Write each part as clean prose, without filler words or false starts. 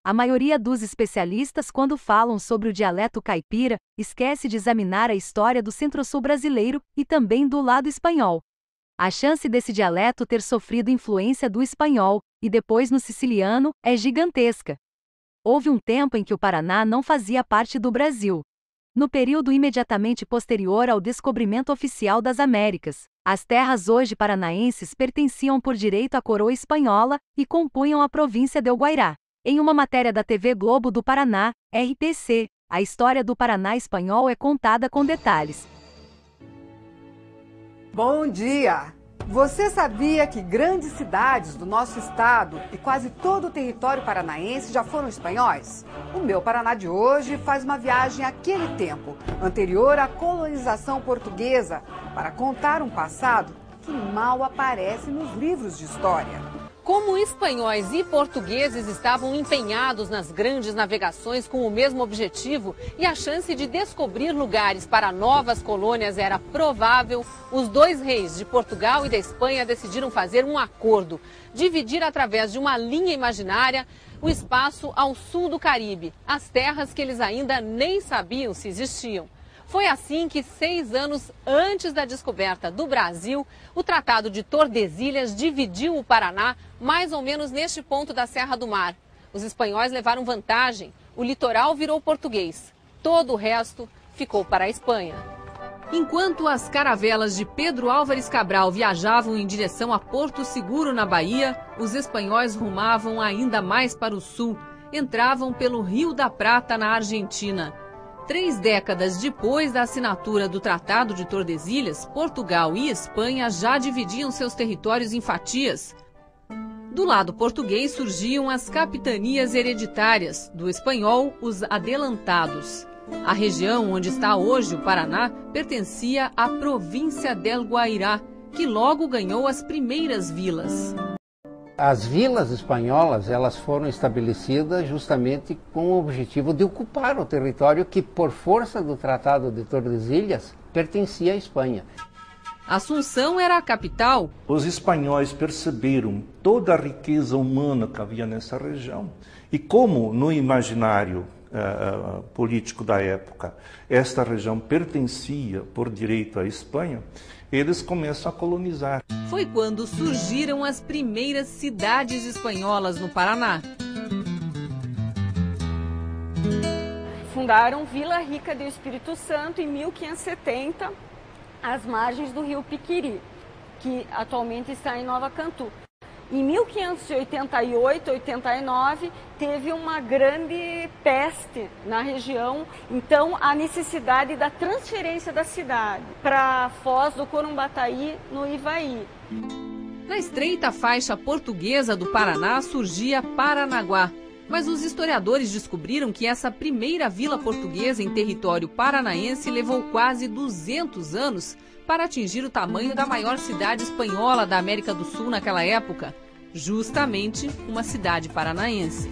A maioria dos especialistas, quando falam sobre o dialeto caipira, esquece de examinar a história do centro-sul brasileiro e também do lado espanhol. A chance desse dialeto ter sofrido influência do espanhol, e depois no siciliano, é gigantesca. Houve um tempo em que o Paraná não fazia parte do Brasil. No período imediatamente posterior ao descobrimento oficial das Américas, as terras hoje paranaenses pertenciam por direito à coroa espanhola e compunham a província de Guairá. Em uma matéria da TV Globo do Paraná, RTC, a história do Paraná espanhol é contada com detalhes. Bom dia! Você sabia que grandes cidades do nosso estado e quase todo o território paranaense já foram espanhóis? O Meu Paraná de hoje faz uma viagem àquele tempo, anterior à colonização portuguesa, para contar um passado que mal aparece nos livros de história. Como espanhóis e portugueses estavam empenhados nas grandes navegações com o mesmo objetivo e a chance de descobrir lugares para novas colônias era provável, os dois reis de Portugal e da Espanha decidiram fazer um acordo, dividir através de uma linha imaginária o espaço ao sul do Caribe, as terras que eles ainda nem sabiam se existiam. Foi assim que, 6 anos antes da descoberta do Brasil, o Tratado de Tordesilhas dividiu o Paraná mais ou menos neste ponto da Serra do Mar. Os espanhóis levaram vantagem, o litoral virou português, todo o resto ficou para a Espanha. Enquanto as caravelas de Pedro Álvares Cabral viajavam em direção a Porto Seguro, na Bahia, os espanhóis rumavam ainda mais para o sul, entravam pelo Rio da Prata, na Argentina. 3 décadas depois da assinatura do Tratado de Tordesilhas, Portugal e Espanha já dividiam seus territórios em fatias. Do lado português surgiam as capitanias hereditárias, do espanhol, os adelantados. A região onde está hoje o Paraná pertencia à província del Guairá, que logo ganhou as primeiras vilas. As vilas espanholas, elas foram estabelecidas justamente com o objetivo de ocupar o território que, por força do Tratado de Tordesilhas, pertencia à Espanha. Assunção era a capital. Os espanhóis perceberam toda a riqueza humana que havia nessa região e como no imaginário político da época esta região pertencia por direito à Espanha, eles começam a colonizar. Foi quando surgiram as primeiras cidades espanholas no Paraná. Fundaram Vila Rica do Espírito Santo em 1570, às margens do rio Piquiri, que atualmente está em Nova Cantu. Em 1588-89, teve uma grande peste na região, então a necessidade da transferência da cidade para Foz do Corumbataí, no Ivaí. Na estreita faixa portuguesa do Paraná surgia Paranaguá, mas os historiadores descobriram que essa primeira vila portuguesa em território paranaense levou quase 200 anos para atingir o tamanho da maior cidade espanhola da América do Sul naquela época, justamente uma cidade paranaense.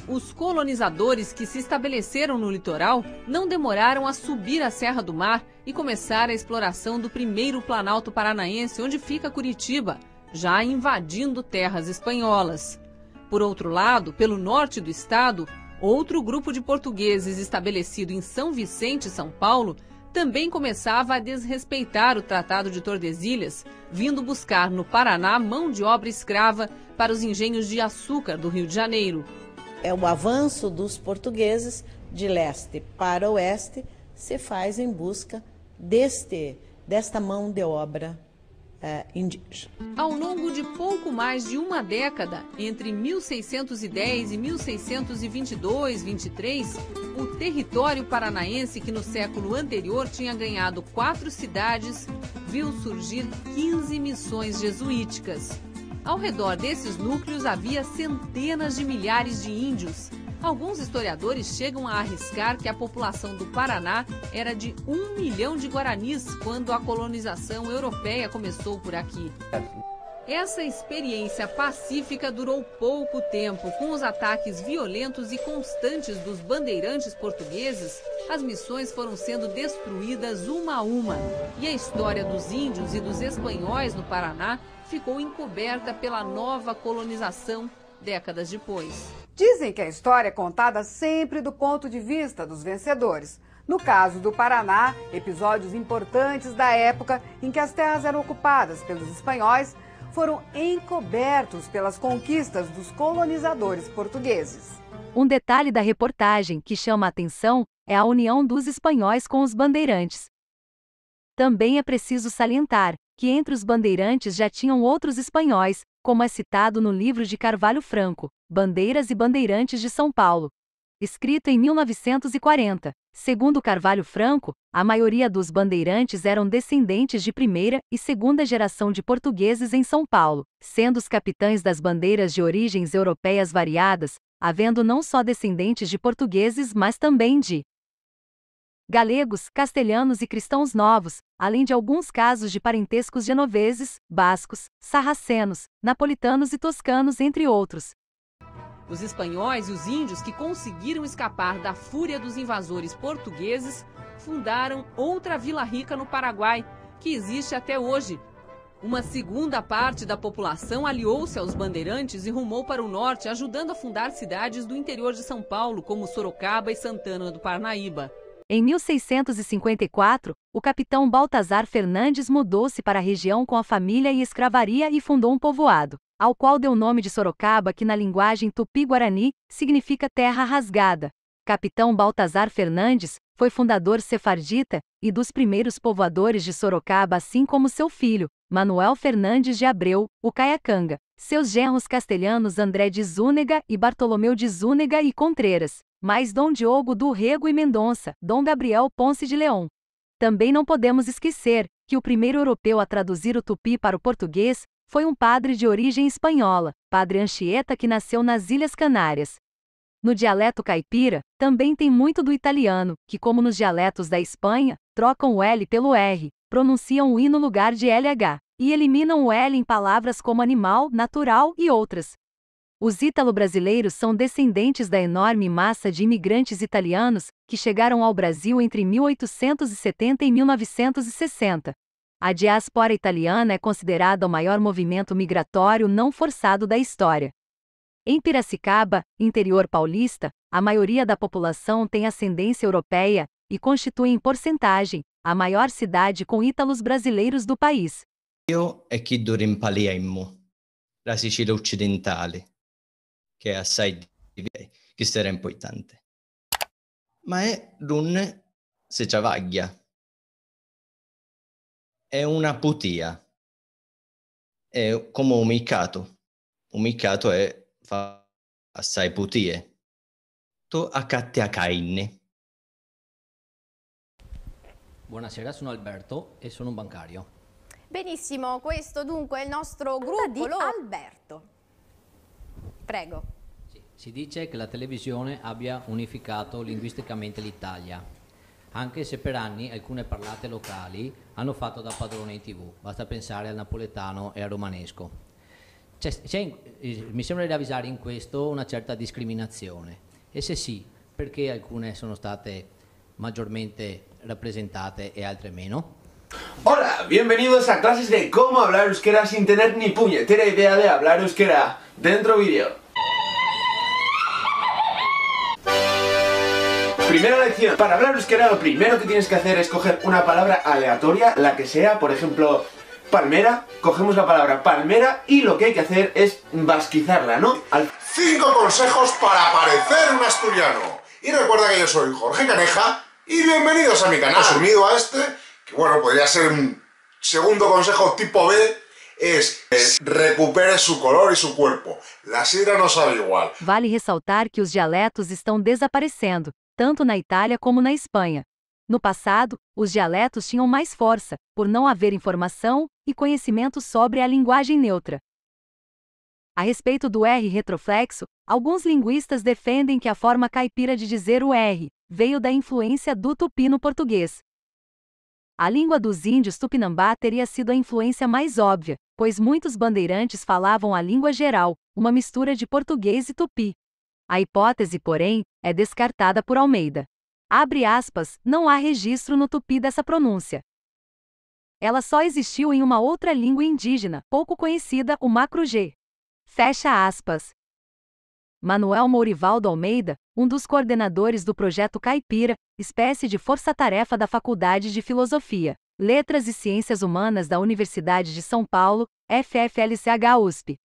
Os colonizadores que se estabeleceram no litoral não demoraram a subir a Serra do Mar e começar a exploração do primeiro Planalto Paranaense, onde fica Curitiba, já invadindo terras espanholas. Por outro lado, pelo norte do estado, outro grupo de portugueses estabelecido em São Vicente, São Paulo, também começava a desrespeitar o Tratado de Tordesilhas, vindo buscar no Paraná mão de obra escrava para os engenhos de açúcar do Rio de Janeiro. O avanço dos portugueses de leste para oeste se faz em busca desta mão de obra indígena. Ao longo de pouco mais de uma década, entre 1610 e 1622-23, o território paranaense, que no século anterior tinha ganhado 4 cidades, viu surgir 15 missões jesuíticas. Ao redor desses núcleos havia centenas de milhares de índios. Alguns historiadores chegam a arriscar que a população do Paraná era de 1 milhão de guaranis quando a colonização europeia começou por aqui. Essa experiência pacífica durou pouco tempo. Com os ataques violentos e constantes dos bandeirantes portugueses, as missões foram sendo destruídas uma a uma. E a história dos índios e dos espanhóis no Paraná ficou encoberta pela nova colonização décadas depois. Dizem que a história é contada sempre do ponto de vista dos vencedores. No caso do Paraná, episódios importantes da época em que as terras eram ocupadas pelos espanhóis foram encobertos pelas conquistas dos colonizadores portugueses. Um detalhe da reportagem que chama a atenção é a união dos espanhóis com os bandeirantes. Também é preciso salientar que entre os bandeirantes já tinham outros espanhóis, como é citado no livro de Carvalho Franco, Bandeiras e Bandeirantes de São Paulo, escrito em 1940. Segundo Carvalho Franco, a maioria dos bandeirantes eram descendentes de primeira e segunda geração de portugueses em São Paulo, sendo os capitães das bandeiras de origens europeias variadas, havendo não só descendentes de portugueses, mas também de galegos, castelhanos e cristãos novos, além de alguns casos de parentescos genoveses, bascos, sarracenos, napolitanos e toscanos, entre outros. Os espanhóis e os índios que conseguiram escapar da fúria dos invasores portugueses fundaram outra Vila Rica no Paraguai, que existe até hoje. Uma segunda parte da população aliou-se aos bandeirantes e rumou para o norte, ajudando a fundar cidades do interior de São Paulo, como Sorocaba e Santana do Parnaíba. Em 1654, o capitão Baltazar Fernandes mudou-se para a região com a família e escravaria e fundou um povoado, ao qual deu o nome de Sorocaba, que na linguagem tupi-guarani significa terra rasgada. Capitão Baltazar Fernandes foi fundador sefardita e dos primeiros povoadores de Sorocaba, assim como seu filho, Manuel Fernandes de Abreu, o Caiacanga, seus genros castelhanos André de Zúñiga e Bartolomeu de Zúñiga e Contreras, mais Dom Diogo do Rego e Mendonça, Dom Gabriel Ponce de León. Também não podemos esquecer que o primeiro europeu a traduzir o tupi para o português foi um padre de origem espanhola, Padre Anchieta, que nasceu nas Ilhas Canárias. No dialeto caipira, também tem muito do italiano, que, como nos dialetos da Espanha, trocam o L pelo R, pronunciam o I no lugar de LH, e eliminam o L em palavras como animal, natural e outras. Os ítalo-brasileiros são descendentes da enorme massa de imigrantes italianos que chegaram ao Brasil entre 1870 e 1960. A diáspora italiana é considerada o maior movimento migratório não forçado da história. Em Piracicaba, interior paulista, a maioria da população tem ascendência europeia e constitui em porcentagem a maior cidade com ítalos brasileiros do país. Io è chi dorimpaliemmo, la Sicilia occidentale, che è assai diversa, che sarà importante. Ma è l'un se ciavaglia. È una putia. È come un miccato. Un miccato fa assai putie. Tu accatti a cainne. Buonasera, sono Alberto e sono un bancario. Benissimo, questo dunque è il nostro gruppo. Alberto. Prego. Sì, si dice che la televisione abbia unificato linguisticamente l'Italia, anche se per anni alcune parlate locali hanno fatto da padrone in TV. Basta pensare al napoletano e al romanesco. Mi sembra di ravvisare in questo una certa discriminazione. E se sì, perché alcune sono state maggiormente representate e altre meno? Hola, bienvenidos a clases de cómo hablar euskera sin tener ni puñetera idea de hablar euskera. Dentro vídeo. Primera lección. Para hablar euskera lo primero que tienes que hacer es coger una palabra aleatoria, la que sea, por ejemplo, palmera. Cogemos la palabra palmera y lo que hay que hacer es basquizarla, ¿no? 5 consejos para parecer un asturiano. Y recuerda que yo soy Jorge Caneja y bienvenidos a mi canal. Unido a este, que bueno, podría ser un segundo consejo tipo B, es recupere su color y su cuerpo. La sidra no sabe igual. Vale ressaltar que os dialetos estão desaparecendo, tanto na Itália como na Espanha. No passado, os dialetos tinham mais força, por não haver informação e conhecimento sobre a linguagem neutra. A respeito do R retroflexo, alguns linguistas defendem que a forma caipira de dizer o R veio da influência do tupi no português. A língua dos índios tupinambá teria sido a influência mais óbvia, pois muitos bandeirantes falavam a língua geral, uma mistura de português e tupi. A hipótese, porém, é descartada por Almeida. Abre aspas, não há registro no tupi dessa pronúncia. Ela só existiu em uma outra língua indígena, pouco conhecida, o macro-G. Fecha aspas. Manuel Mourivaldo Almeida, um dos coordenadores do projeto Caipira, espécie de força-tarefa da Faculdade de Filosofia, Letras e Ciências Humanas da Universidade de São Paulo, FFLCH-USP.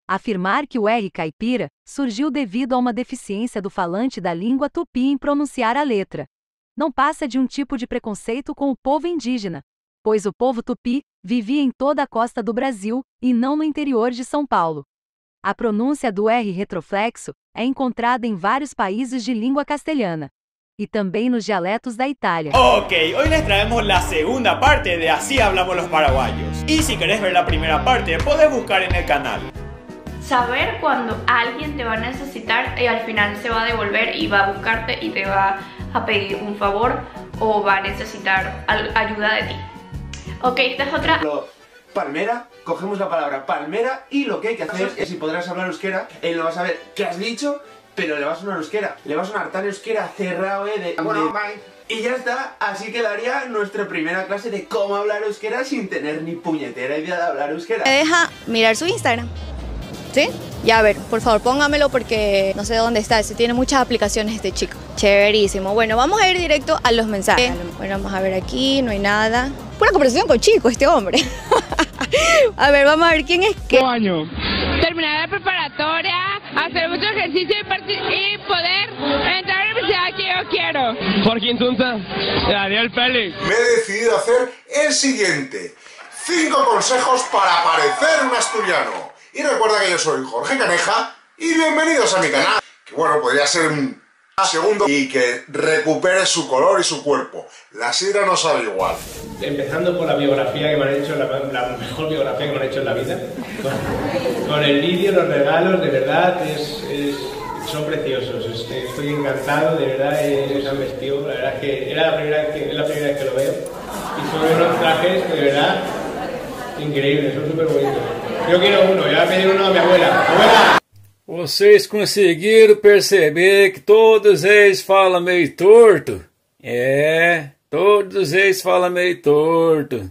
Afirmar que o R caipira surgiu devido a uma deficiência do falante da língua tupi em pronunciar a letra. Não passa de um tipo de preconceito com o povo indígena, pois o povo tupi vivia em toda a costa do Brasil e não no interior de São Paulo. A pronúncia do R retroflexo é encontrada em vários países de língua castelhana e também nos dialetos da Itália. Ok, hoy les traemos la segunda parte de Así Hablamos los Paraguayos. Y si querés ver la primera parte, podés buscar en el canal. Saber cuando alguien te va a necesitar y al final se va a devolver y va a buscarte y te va a pedir un favor o va a necesitar ayuda de ti. Ok, esta es otra... Palmera, cogemos la palabra palmera y lo que hay que hacer es, si podrás hablar euskera, él no va a saber qué has dicho, pero le va a sonar euskera. Le va a sonar tan euskera cerrado, y ya está, así quedaría nuestra primera clase de cómo hablar euskera sin tener ni puñetera idea de hablar euskera. ¿Me deja mirar su Instagram? ¿Sí? Ya, a ver, por favor, póngamelo porque no sé dónde está. Ese tiene muchas aplicaciones este chico. Chéverísimo. Bueno, vamos a ir directo a los mensajes. Bueno, vamos a ver aquí, no hay nada. Pura conversación con chico este hombre. A ver, vamos a ver quién es qué. Año. Terminar la preparatoria, hacer mucho ejercicio y poder entrar a la universidad que yo quiero. Jorge Insunza, Daniel Félix. Me he decidido hacer el siguiente. 5 consejos para parecer un asturiano. Y recuerda que yo soy Jorge Caneja y bienvenidos a mi canal. Que bueno, podría ser un segundo y que recupere su color y su cuerpo. La sidra no sabe igual. Empezando por la biografía que me han hecho, la mejor biografía que me han hecho en la vida. Con el vídeo, los regalos, de verdad, son preciosos. Estoy encantado, de verdad, se han vestido. La verdad es que es la primera vez que lo veo. Y son unos trajes que de verdad, increíbles, son súper bonitos. Eu quero uno, eu ia pedir uno a minha abuela. Abuela! Vocês conseguiram perceber que todos eles falam meio torto? É, todos eles falam meio torto.